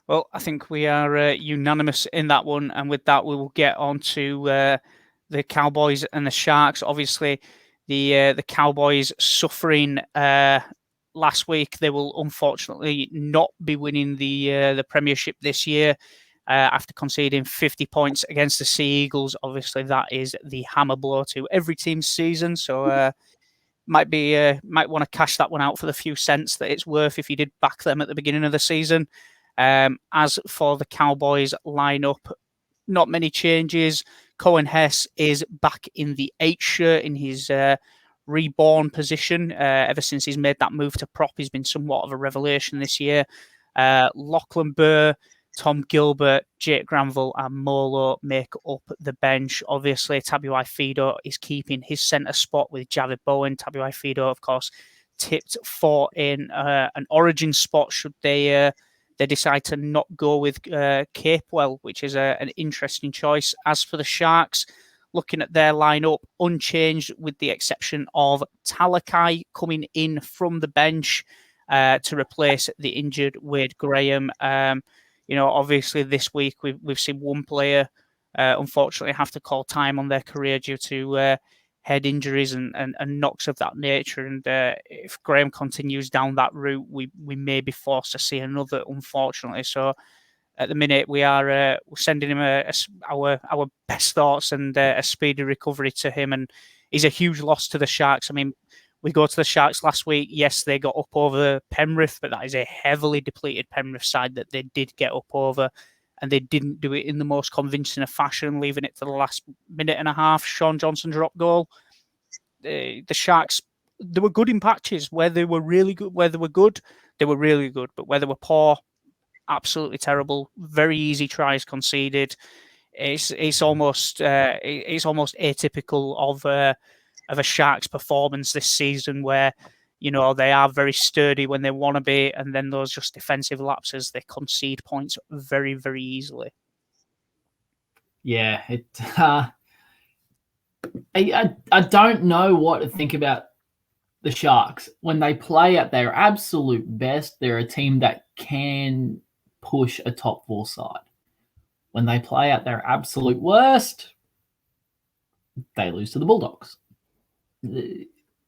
Well, I think we are unanimous in that one, and with that, we will get on to the Cowboys and the Sharks. Obviously, the Cowboys suffering last week. They will unfortunately not be winning the Premiership this year after conceding 50 points against the Sea Eagles. Obviously, that is the hammer blow to every team's season. So. Might want to cash that one out for the few cents that it's worth if you did back them at the beginning of the season. As for the Cowboys lineup, not many changes. Cohen Hess is back in the 8 shirt in his reborn position. Ever since he's made that move to prop, he's been somewhat of a revelation this year. Lachlan Burr, Tom Gilbert, Jake Granville and Molo make up the bench. Obviously, Tabuai Fido is keeping his centre spot with Javid Bowen. Tabuai Fido, of course, tipped for in an origin spot should they decide to not go with Capewell, which is an interesting choice. As for the Sharks, looking at their lineup, unchanged with the exception of Talakai coming in from the bench to replace the injured Wade Graham. Obviously this week we've seen one player unfortunately have to call time on their career due to head injuries and knocks of that nature. And if Graham continues down that route, we may be forced to see another, unfortunately. So at the minute, we are we're sending him our best thoughts and a speedy recovery to him. And he's a huge loss to the Sharks. I mean, we go to the Sharks last week. Yes, they got up over Penrith, but that is a heavily depleted Penrith side that they did get up over. And they didn't do it in the most convincing of fashion, leaving it to the last minute and a half. Sean Johnson drop goal. The Sharks, they were good in patches. Where they were really good, where they were good, they were really good. But where they were poor, absolutely terrible. Very easy tries conceded. It's almost atypical of a Sharks performance this season, where they are very sturdy when they want to be, and then those just defensive lapses, they concede points very, very easily. Yeah, I don't know what to think about the Sharks. When they play at their absolute best, they're a team that can push a top 4 side. When they play at their absolute worst, they lose to the Bulldogs.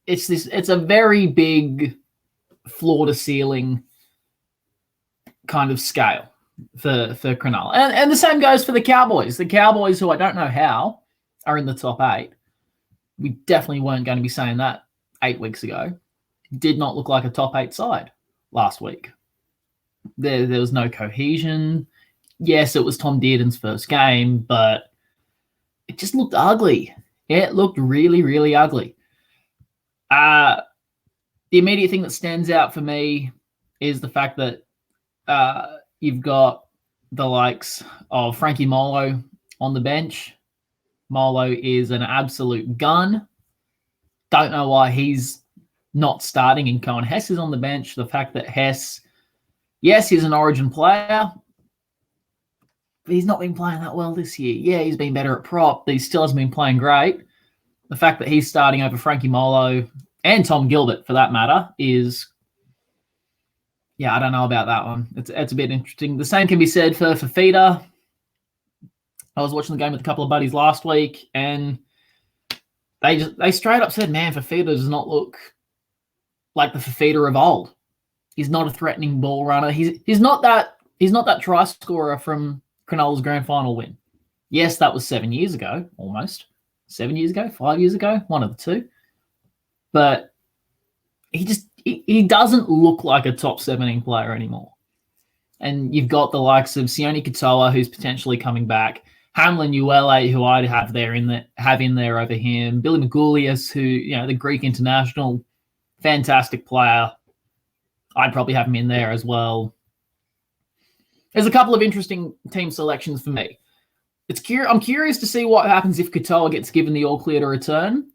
It's a very big floor to ceiling kind of scale for Cronulla. And the same goes for the Cowboys. The Cowboys, who I don't know how are in the top 8. We definitely weren't going to be saying that 8 weeks ago. Did not look like a top 8 side last week. There was no cohesion. Yes, it was Tom Dearden's first game, but it just looked ugly. It looked really, really ugly. The immediate thing that stands out for me is the fact that you've got the likes of Frankie Molo on the bench. Molo is an absolute gun. Don't know why he's not starting and Cohen Hess is on the bench. The fact that Hess, yes, he's an origin player, but he's not been playing that well this year. Yeah, he's been better at prop, but he still hasn't been playing great. The fact that he's starting over Frankie Molo and Tom Gilbert, for that matter, is, I don't know about that one. It's a bit interesting. The same can be said for Fifita. I was watching the game with a couple of buddies last week, and they straight up said, man, Fifita does not look like the Fifita of old. He's not a threatening ball runner. He's not that try scorer from Cronulla's grand final win. Yes, that was 7 years ago, almost. 7 years ago, 5 years ago, one of the two. But he doesn't look like a top 17 player anymore. And you've got the likes of Sione Katoa, who's potentially coming back, Hamlin Uele, who I'd have in there over him, Billy Magoulias, who, the Greek international, fantastic player. I'd probably have him in there as well. There's a couple of interesting team selections for me. I'm curious to see what happens if Katoa gets given the all clear to return.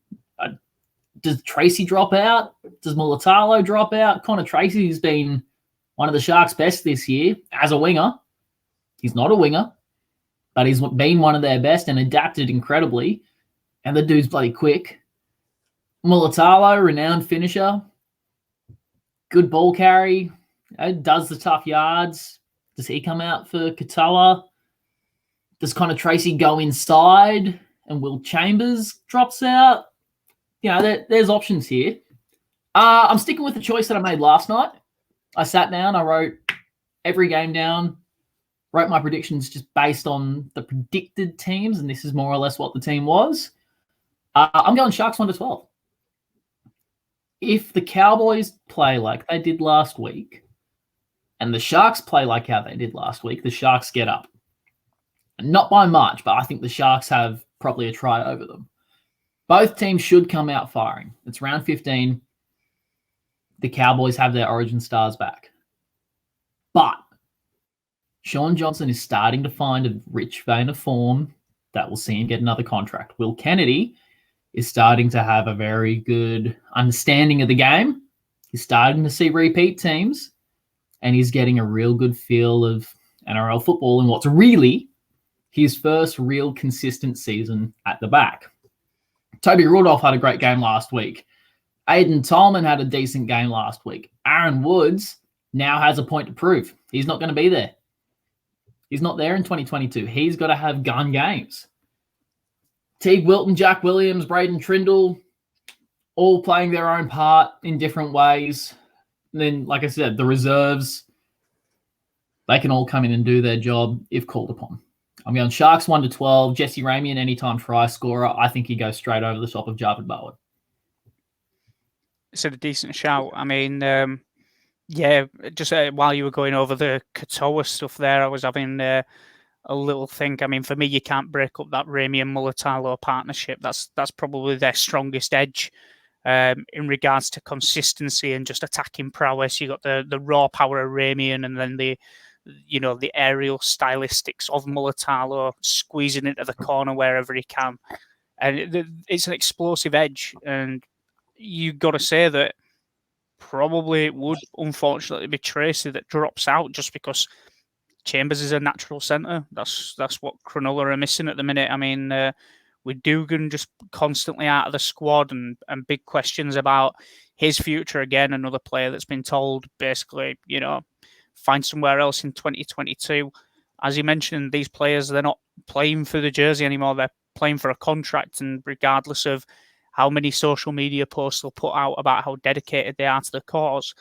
Does Tracy drop out? Does Mulatalo drop out? Connor Tracy's been one of the Sharks' best this year as a winger. He's not a winger, but he's been one of their best and adapted incredibly. And the dude's bloody quick. Mulatalo, renowned finisher, good ball carry, does the tough yards. Does he come out for Katoa? Does Connor Tracy go inside and Will Chambers drops out? There's options here. I'm sticking with the choice that I made last night. I sat down, I wrote every game down, wrote my predictions just based on the predicted teams, and this is more or less what the team was. I'm going Sharks 1-12. If the Cowboys play like they did last week, and the Sharks play like how they did last week, the Sharks get up. Not by much, but I think the Sharks have probably a try over them. Both teams should come out firing. It's round 15. The Cowboys have their origin stars back. But Sean Johnson is starting to find a rich vein of form that will see him get another contract. Will Kennedy is starting to have a very good understanding of the game. He's starting to see repeat teams, and he's getting a real good feel of NRL football in what's really his first real consistent season at the back. Toby Rudolph had a great game last week. Aiden Tolman had a decent game last week. Aaron Woods now has a point to prove. He's not going to be there. He's not there in 2022. He's got to have gun games. Teague Wilton, Jack Williams, Braden Trindle, all playing their own part in different ways. And then, like I said, the reserves, they can all come in and do their job if called upon. I'm going Sharks 1-12. Jesse Ramey, an anytime try scorer. I think he goes straight over the top of Jarvid Bowen. It's a decent shout. I mean, just while you were going over the Katoa stuff there, I was having a little think. I mean, for me, you can't break up that Ramey and Mulatalo partnership. That's probably their strongest edge in regards to consistency and just attacking prowess. You got the raw power of Ramey and then the aerial stylistics of Mulatalo squeezing into the corner wherever he can. And it's an explosive edge. And you got to say that probably it would unfortunately be Tracy that drops out just because Chambers is a natural centre. That's what Cronulla are missing at the minute. I mean, with Dugan just constantly out of the squad and big questions about his future again, another player that's been told basically, find somewhere else in 2022. As you mentioned, these players, they're not playing for the jersey anymore. They're playing for a contract, and regardless of how many social media posts they'll put out about how dedicated they are to the cause,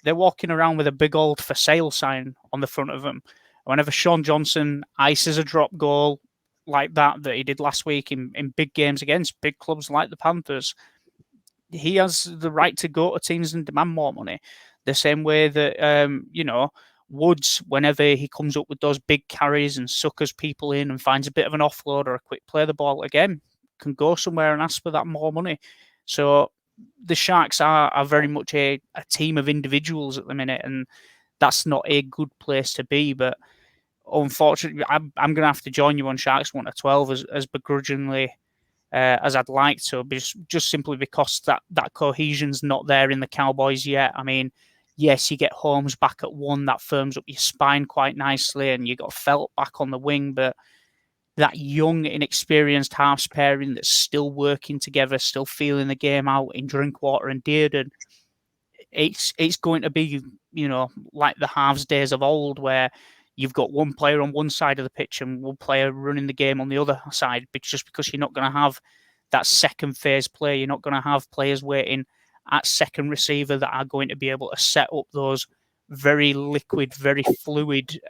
they're walking around with a big old for sale sign on the front of them. Whenever Sean Johnson ices a drop goal like that he did last week in big games against big clubs like the Panthers, he has the right to go to teams and demand more money. The same way that, Woods, whenever he comes up with those big carries and suckers people in and finds a bit of an offload or a quick play the ball again, can go somewhere and ask for that more money. So the Sharks are very much a team of individuals at the minute, and that's not a good place to be. But unfortunately, I'm going to have to join you on Sharks 1-12 as begrudgingly as I'd like to, just simply because that cohesion's not there in the Cowboys yet. I mean, yes, you get Holmes back at 1, that firms up your spine quite nicely, and you got Felt back on the wing, but that young, inexperienced halves pairing that's still working together, still feeling the game out in Drinkwater and Dearden, it's going to be, like the halves days of old where you've got one player on one side of the pitch and one player running the game on the other side, just because you're not going to have that second phase play. You're not going to have players waiting at second receiver that are going to be able to set up those very liquid, very fluid,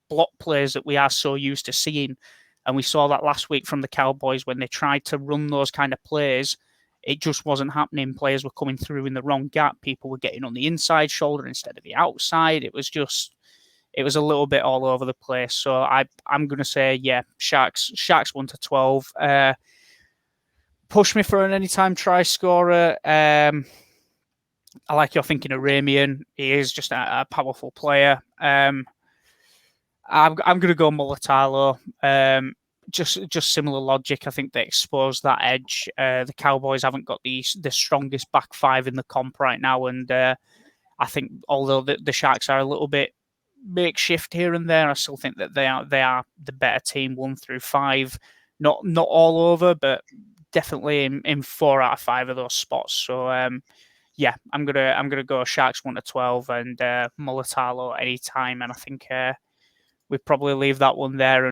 block plays that we are so used to seeing. And we saw that last week from the Cowboys when they tried to run those kind of plays. It just wasn't happening. Players were coming through in the wrong gap. People were getting on the inside shoulder instead of the outside. It was a little bit all over the place. So I'm going to say, Sharks 1-12. Push me for an anytime try scorer. I like your thinking of Ramian. He is just a powerful player. I'm going to go Mulatalo. Just similar logic. I think they exposed that edge. The Cowboys haven't got the strongest back five in the comp right now, and I think although the Sharks are a little bit makeshift here and there, I still think that they are the better team 1 through 5. Not all over, but definitely in 4 out of 5 of those spots. So yeah, I'm gonna go Sharks 1-12 and Mulatalo anytime, and I think we probably leave that one there.